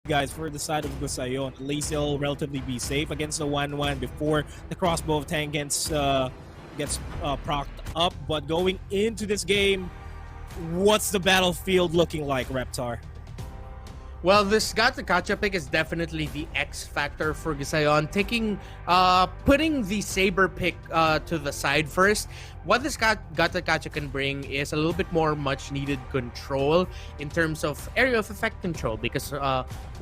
guys, for the side of GUSAYON. At least they'll relatively be safe against the 1-1 before the crossbow of tank gets procced up. But going into this game, what's the battlefield looking like, Reptar? Well, this Gata pick is definitely the X factor for GUSAYON. Putting the Saber pick to the side first. What this Gata can bring is a little bit more much needed control in terms of area of effect control, because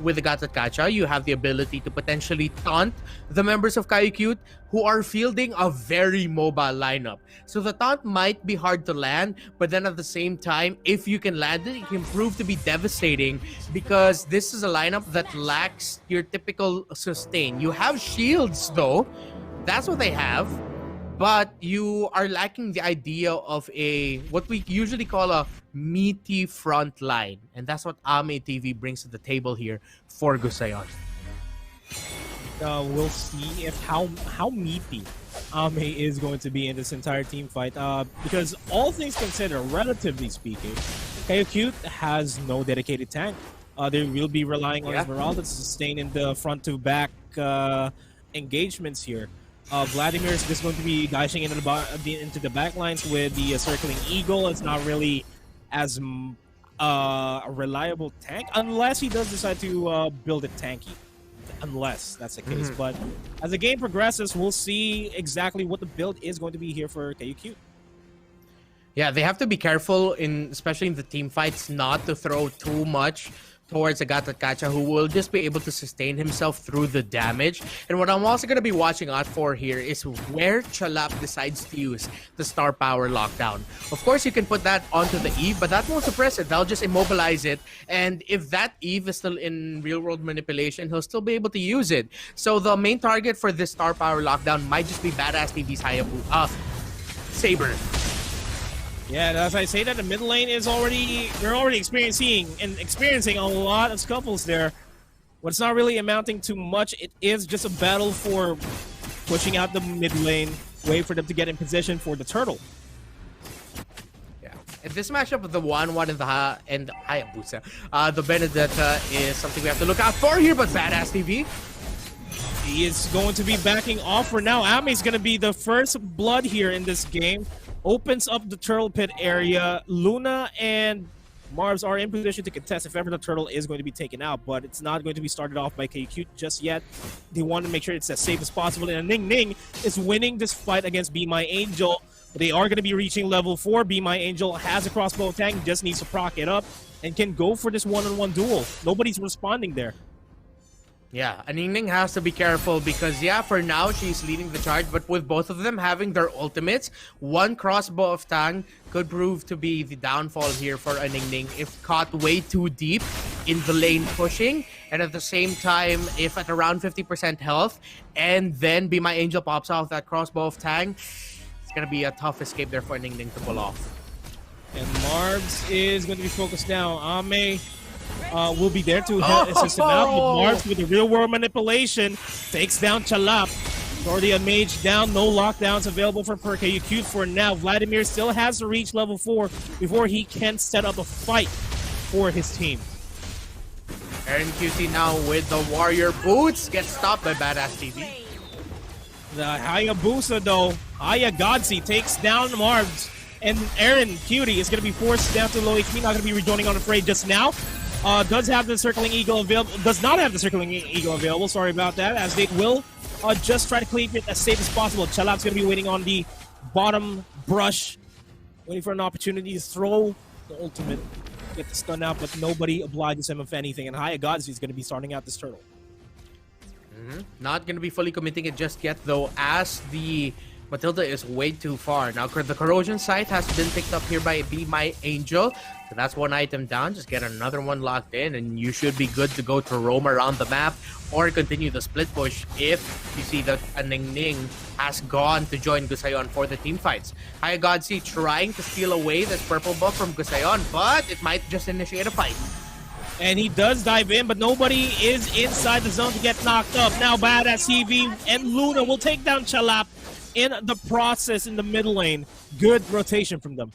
with the Gata you have the ability to potentially taunt the members of KAYUQT who are fielding a very mobile lineup. So the taunt might be hard to land, but then at the same time, if you can land it can prove to be devastating, because this is a lineup that lacks your typical sustain. You have shields though, that's what they have, but you are lacking the idea of what we usually call a meaty front line, and that's what Ame TV brings to the table here for GUSAYON. We'll see if how meaty Ame is going to be in this entire team fight. Because all things considered, relatively speaking, KAYUQT has no dedicated tank. They will be relying on Esmeralda to sustain in the front to back engagements here. Vladimir is just going to be dashing into the back lines with the circling eagle. It's not really as a reliable tank unless he does decide to build it tanky. Unless that's the case. But as the game progresses, we'll see exactly what the build is going to be here for KAYUQT. Yeah, they have to be careful, especially in the team fights, not to throw too much towards a Gata who will just be able to sustain himself through the damage. And what I'm also going to be watching out for here is where Chalap decides to use the star power lockdown. Of course, you can put that onto the Eve, but that won't suppress it. They'll just immobilize it. And if that Eve is still in real-world manipulation, he'll still be able to use it. So the main target for this star power lockdown might just be Badass TV's Saber. Yeah, as I say that, the mid lane is they're already experiencing a lot of scuffles there. What's not really amounting to much, it is just a battle for pushing out the mid lane, wait for them to get in position for the turtle. Yeah, and this matchup with the 1-1 and Hayabusa, the Benedetta is something we have to look out for here, but Badass TV, he is going to be backing off for now. Ame is going to be the first blood here in this game. Opens up the turtle pit area. Luna and Marvs are in position to contest if ever the turtle is going to be taken out, but it's not going to be started off by KAYUQT just yet. They want to make sure it's as safe as possible, and Ning Ning is winning this fight against Be My Angel. They are going to be reaching level 4. Be My Angel has a crossbow tank, just needs to proc it up, and can go for this one-on-one duel. Nobody's responding there. Yeah, Ning Ning has to be careful because, yeah, for now, she's leading the charge, but with both of them having their ultimates, one crossbow of Tang could prove to be the downfall here for Ning Ning if caught way too deep in the lane pushing, and at the same time, if at around 50% health, and then Be My Angel pops off that crossbow of Tang, it's going to be a tough escape there for Ning Ning to pull off. And Marbs is going to be focused down. Ame will be there to assist him out. But Marbs with the real-world manipulation takes down Chalap. Already a mage down. No lockdowns available for KAYUQT for now. Vladimir still has to reach level 4 before he can set up a fight for his team. Aaron QC now with the warrior boots gets stopped by Badass TV. The Hayabusa though, Ayagodzi takes down Marbs. And Aaron Cutie is going to be forced down to low HP, not going to be rejoining on Afraid just now. Does have the Circling Eagle available, does not have the Circling Eagle available, sorry about that, as they will just try to keep it as safe as possible. Chalap's going to be waiting on the bottom brush, waiting for an opportunity to throw the ultimate, get the stun out, but nobody obliges him of anything, and Hayagodzi is going to be starting out this turtle. Not going to be fully committing it just yet, though, as the Matilda is way too far. Now, the corrosion site has been picked up here by Be My Angel. So that's one item down. Just get another one locked in, and you should be good to go to roam around the map or continue the split push if you see that Ning Ning has gone to join GUSAYON for the team fights. Hayagodzi trying to steal away this purple buff from GUSAYON, but it might just initiate a fight. And he does dive in, but nobody is inside the zone to get knocked up. Now Badass TV and Luna will take down Chalap in the process in the mid lane. Good rotation from them.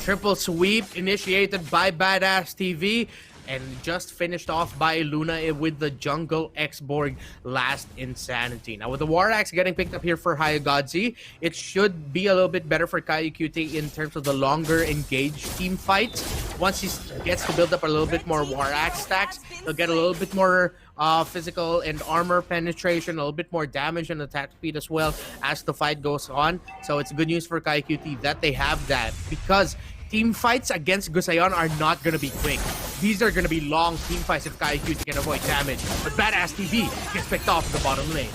Triple sweep initiated by Badass TV. and just finished off by Luna with the Jungle X-Borg Last Insanity. Now with the War Axe getting picked up here for KAYUQT, it should be a little bit better for KAYUQT in terms of the longer engaged team fights. Once he gets to build up a little bit more War Axe stacks, he'll get a little bit more physical and armor penetration, a little bit more damage and attack speed as well as the fight goes on. So it's good news for KAYUQT that they have that, because team fights against GUSAYON are not going to be quick. These are going to be long team fights if KAYUQT can avoid damage. But Badass TV gets picked off in the bottom lane.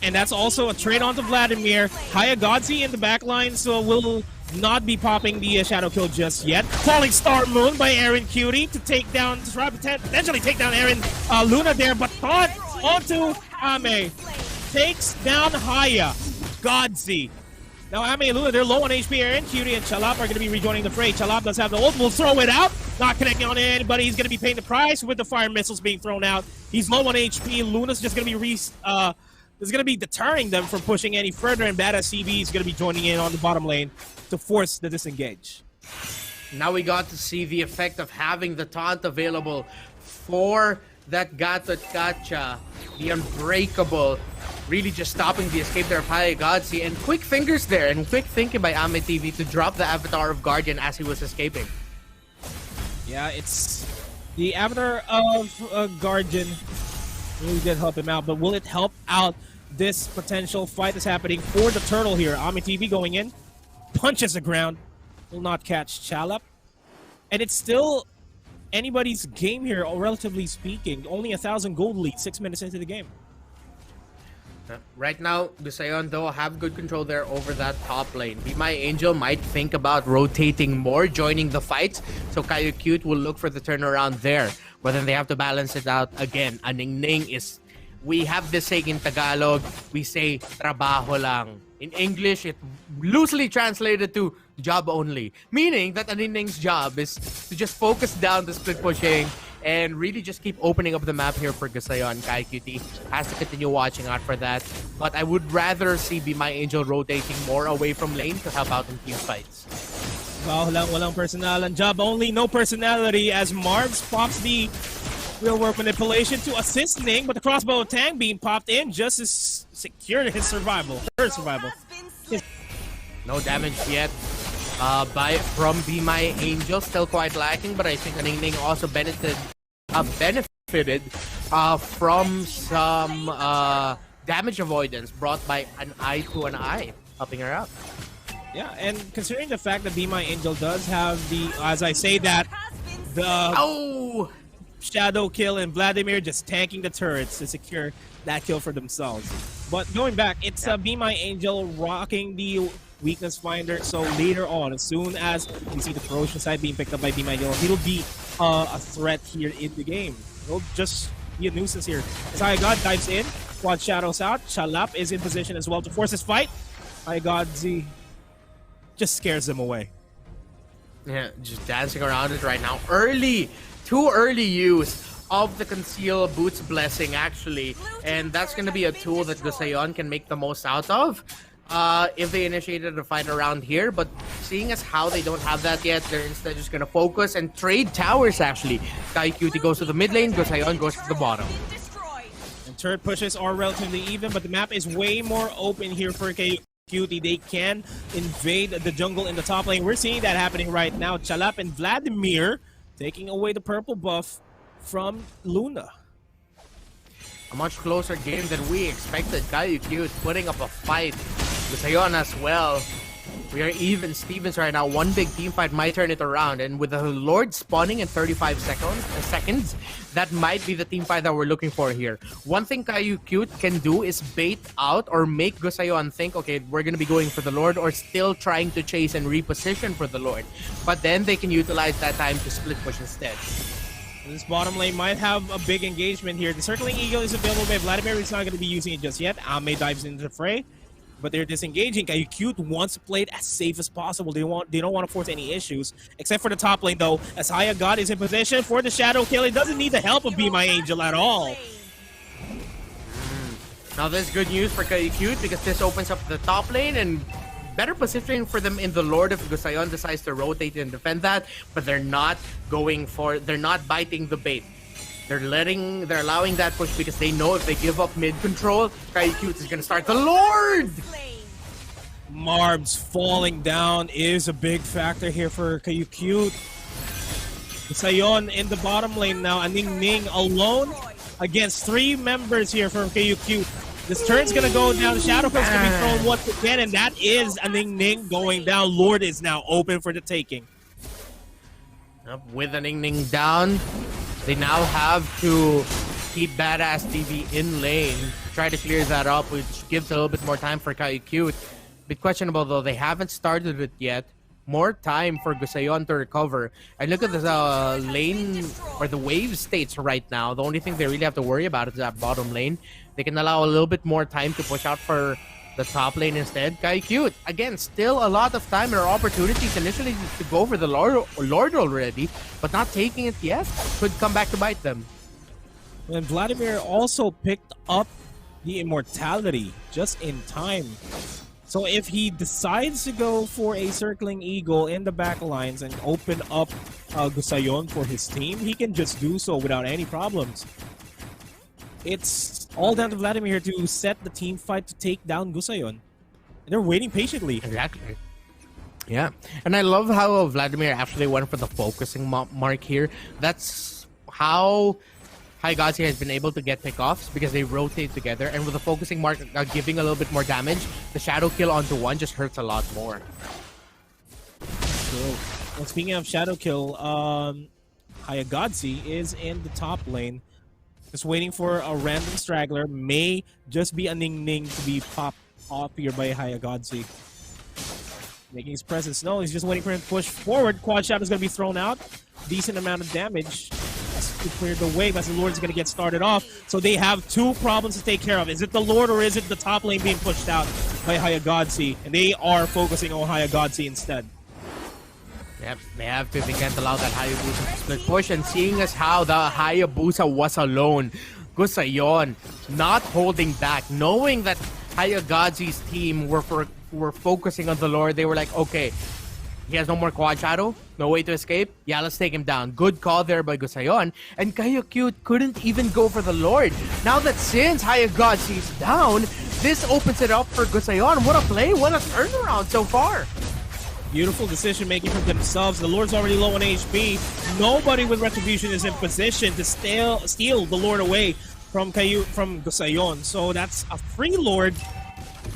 And that's also a trade onto Vladimir. KAYUQT in the back line, so will not be popping the shadow kill just yet. Falling Star Moon by Aaron Cutie to take down, to try to potentially take down Aaron Luna there, but thought onto Ame. Takes down KAYUQT. Now Ame and Luna, they're low on HP. Aaron Cutie and Chalap are going to be rejoining the fray. Chalap does have the ult, will throw it out. Not connecting on anybody. He's going to be paying the price with the fire missiles being thrown out. He's low on HP. Luna's just going to be is going to be deterring them from pushing any further, and Badass CB is going to be joining in on the bottom lane to force the disengage. Now we got to see the effect of having the taunt available for that KAYUQT, the Unbreakable, really just stopping the escape there of KAYUQT, and quick fingers there and quick thinking by Ame TV to drop the avatar of Guardian as he was escaping. Yeah, it's the avatar of Guardian really did help him out, but will it help out this potential fight that's happening for the turtle here? Ame TV going in, punches the ground, will not catch Chalap, and it's still anybody's game here, relatively speaking. Only 1,000 gold lead 6 minutes into the game. Right now, GUSAYON though have good control there over that top lane. Be My Angel might think about rotating more, joining the fight, so KAYUQT will look for the turnaround there. But then they have to balance it out again. A Ningning is, we have this saying in Tagalog, we say trabaho lang. In English, it loosely translated to job only, meaning that a Ningning's job is to just focus down the split pushing and really just keep opening up the map here for GUSAYON. KAYUQT has to continue watching out for that. But I would rather see Be My Angel rotating more away from lane to help out in team fights. Walang personalan. Job only, no personality, as Margs pops the real work manipulation to assist Ning, but the crossbow tang being popped in just to secure his survival. Her survival. No damage yet from Be My Angel, still quite lacking, but I think Ningning also benefited from some damage avoidance brought by an eye to an eye, helping her out. Yeah, and considering the fact that Be My Angel does have the, as I say that, the shadow kill and Vladimir just tanking the turrets to secure that kill for themselves. But going back, it's Be My Angel rocking the weakness finder, so later on, as soon as you see the ferocious side being picked up by Be My Angel, he'll be a threat here in the game. He'll just be a nuisance here. As KAYUQT dives in, quad shadows out, Chalap is in position as well to force his fight. KAYUQT just scares them away. Yeah, just dancing around it right now. Too early use of the Conceal Boots Blessing, actually. And that's going to be a tool that GUSAYON can make the most out of if they initiated a fight around here. But seeing as how they don't have that yet, they're instead just going to focus and trade towers, actually. KAYUQT goes to the mid lane, GUSAYON goes to the bottom. And turret pushes are relatively even, but the map is way more open here for KAYUQT. They can invade the jungle in the top lane. We're seeing that happening right now. Chalap and Vladimir taking away the purple buff from Luna. A much closer game than we expected. KAYUQT putting up a fight. GUSAYON as well. We are even Stevens right now. One big team fight might turn it around. And with the Lord spawning in 35 seconds, that might be the team fight that we're looking for here. One thing KAYUQT can do is bait out or make GUSAYON think, okay, we're going to be going for the Lord, or still trying to chase and reposition for the Lord. But then they can utilize that time to split push instead. This bottom lane might have a big engagement here. The Circling Eagle is available by Vladimir. He's not going to be using it just yet. Ame dives into the fray, but they're disengaging. KAYUQT wants to play it as safe as possible. They don't want to force any issues, except for the top lane though. As KAYUQT is in position for the shadow kill, it doesn't need the help of Be My Angel at all. Now this is good news for KAYUQT because this opens up the top lane, and better positioning for them in the Lord if GUSAYON decides to rotate and defend that, but they're not biting the bait. They're allowing that push because they know if they give up mid control, KAYUQT is gonna start the Lord! Marbs falling down is a big factor here for KAYUQT. GUSAYON in the bottom lane now. Ning alone against 3 members here from KAYUQT. This turn's gonna go down. Shadowfell's gonna be thrown once again, and that is a Ning going down. Lord is now open for the taking. With a Ning down, they now have to keep Badass TV in lane, try to clear that up, which gives a little bit more time for KAYUQT. Bit questionable though, they haven't started it yet. More time for GUSAYON to recover. And look at the lane or the wave states right now. The only thing they really have to worry about is that bottom lane. They can allow a little bit more time to push out for the top lane instead. KAYUQT, again, still a lot of time or opportunities initially to go for the Lord already, but not taking it yet. Could come back to bite them. And Vladimir also picked up the immortality just in time. So if he decides to go for a circling eagle in the back lines and open up GUSAYON for his team, he can just do so without any problems. It's all down to Vladimir to set the team fight to take down GUSAYON. And they're waiting patiently. Exactly. Yeah. And I love how Vladimir actually went for the focusing mark here. That's how KAYUQT has been able to get pickoffs because they rotate together, and with the focusing mark giving a little bit more damage, the shadow kill onto one just hurts a lot more. So, well, speaking of shadow kill, KAYUQT is in the top lane, just waiting for a random straggler. May just be a Ning to be popped off here by KAYUQT. Making his presence known. He's just waiting for him to push forward. Quad Shadow is going to be thrown out. Decent amount of damage to clear the wave as the Lord is going to get started off. So they have 2 problems to take care of. Is it the Lord or is it the top lane being pushed out by KAYUQT? And they are focusing on KAYUQT instead. Yep, they have to. They can't allow that Hayabusa to split push. And seeing as how the Hayabusa was alone, GUSAYON not holding back, knowing that KAYUQT's team were focusing on the Lord. They were like, okay, he has no more quad shadow, no way to escape. Yeah, let's take him down. Good call there by GUSAYON. And KAYUQT couldn't even go for the Lord. Now that since KAYUQT is down, this opens it up for GUSAYON. What a play, what a turnaround so far. Beautiful decision making from themselves. The Lord's already low on HP. Nobody with Retribution is in position to steal the Lord away from GUSAYON. So that's a free Lord.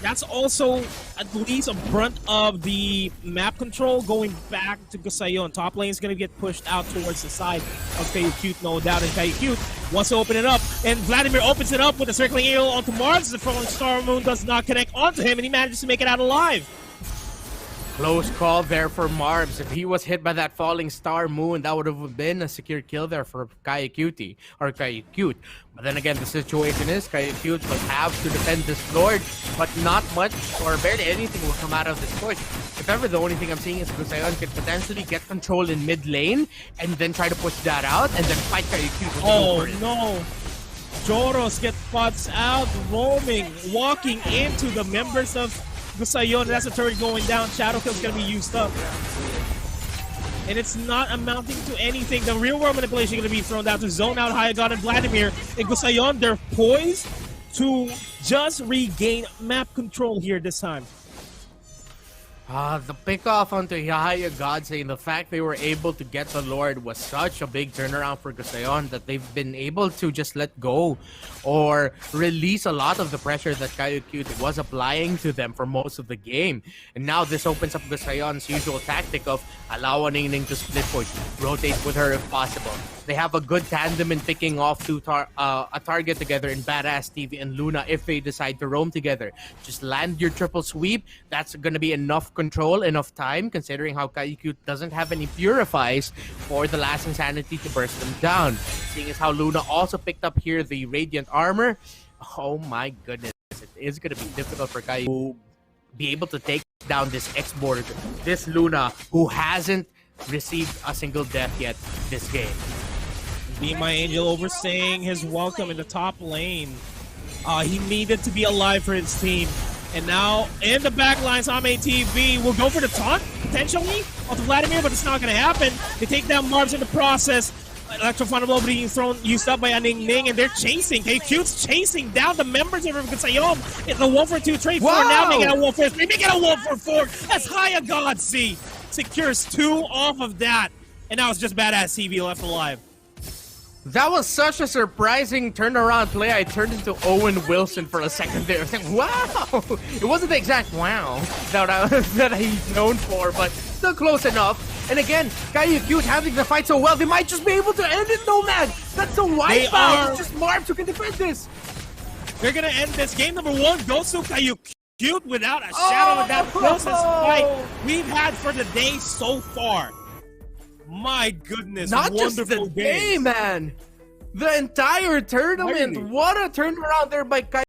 That's also at least a brunt of the map control going back to GUSAYON. Top lane is going to get pushed out towards the side of KAYUQT, no doubt. And KAYUQT wants to open it up. And Vladimir opens it up with a circling eagle onto Mars. The falling Star Moon does not connect onto him, and he manages to make it out alive. Close call there for Marbs. If he was hit by that falling star moon, that would have been a secure kill there for KAYUQT. But then again, the situation is KAYUQT will have to defend this Lord, but not much or barely anything will come out of this push. If ever, the only thing I'm seeing is GUSAYON could potentially get control in mid lane and then try to push that out and then fight KAYUQT. Oh no! Joros gets spots out, roaming, walking into the members of GUSAYON. That's a turret going down. Shadow Kill's gonna be used up. And it's not amounting to anything. The real world manipulation is gonna be thrown down to zone out KAYUQT and Vladimir. And GUSAYON, they're poised to just regain map control here this time. The pick-off onto KAYUQT, and the fact they were able to get the Lord was such a big turnaround for GUSAYON that they've been able to just let go or release a lot of the pressure that KAYUQT was applying to them for most of the game. And now this opens up GUSAYON's usual tactic of allow Ning to split push, rotate with her if possible. They have a good tandem in picking off a target together in Badass TV and Luna if they decide to roam together. Just land your triple sweep. That's going to be enough control, enough time, considering how KAYUQT doesn't have any purifies for the last insanity to burst them down. Seeing as how Luna also picked up here the Radiant Armor. Oh my goodness. It is going to be difficult for KAYUQT to be able to take down this X-board, this Luna, who hasn't received a single death yet this game. Be My Angel overstaying his welcome in the top lane. He needed to be alive for his team. And now in the back line, Same TV will go for the taunt, potentially, onto Vladimir, but it's not going to happen. They take down Marbs in the process. Electro Blow being used up by a Ning Ning, and they're chasing. KAYUQT's chasing down the members of GUSAYON in the 1-for-2 trade. Wow. Now making a 1-for-3, making a 1-for-4. That's high a God C. Secures 2 off of that. And now it's just Badass TV left alive. That was such a surprising turnaround play. I turned into Owen Wilson for a second there. I was like, wow! It wasn't the exact wow that he's known for, but still close enough. And again, KAYUQT handling the fight so well, they might just be able to end it, Nomad! That's a wipeout! It's just Marbs who can defend this! They're gonna end this. Game number 1 goes to KAYUQT without a shadow of that closest fight we've had for the day so far. My goodness, not wonderful just the day, game. man. The entire tournament. What a turnaround there by KAYUQT.